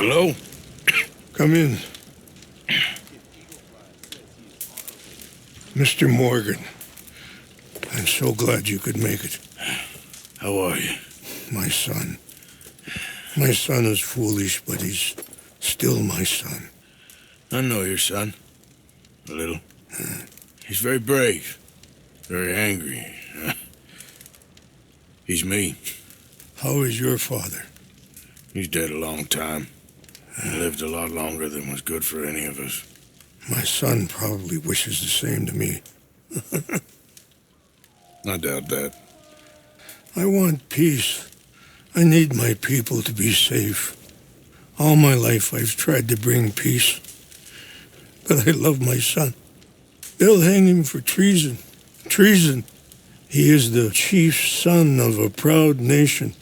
Hello? Come in. Mr. Morgan, I'm so glad you could make it. How are you? My son. My son is foolish, but he's still my son. I know your son. A little. He's very brave. Very angry. He's me. How is your father? He's dead a long time. He lived a lot longer than was good for any of us. My son probably wishes the same to me. I doubt that. I want peace. I need my people to be safe. All my life I've tried to bring peace. But I love my son. They'll hang him for treason. Treason. He is the chief son of a proud nation.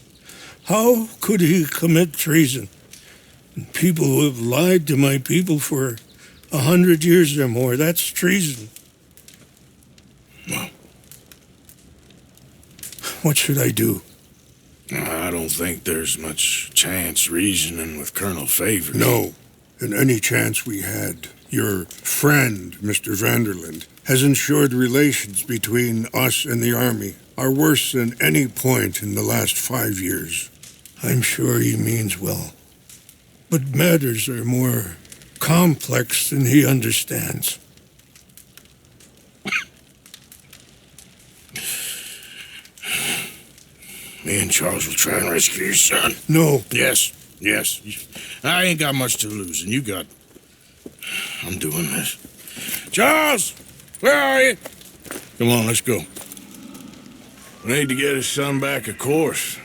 How could he commit treason? People who have lied to my people for 100 years or more, that's treason. Well, what should I do? I don't think there's much chance reasoning with Colonel Favors. No. And any chance we had, your friend, Mr. Vanderland, has ensured relations between us and the Army are worse than any point in the last 5 years. I'm sure he means well. But matters are more complex than he understands. Me and Charles will try and rescue your son. No. Yes. I ain't got much to lose, and you got... I'm doing this. Charles! Where are you? Come on, let's go. We need to get his son back, of course.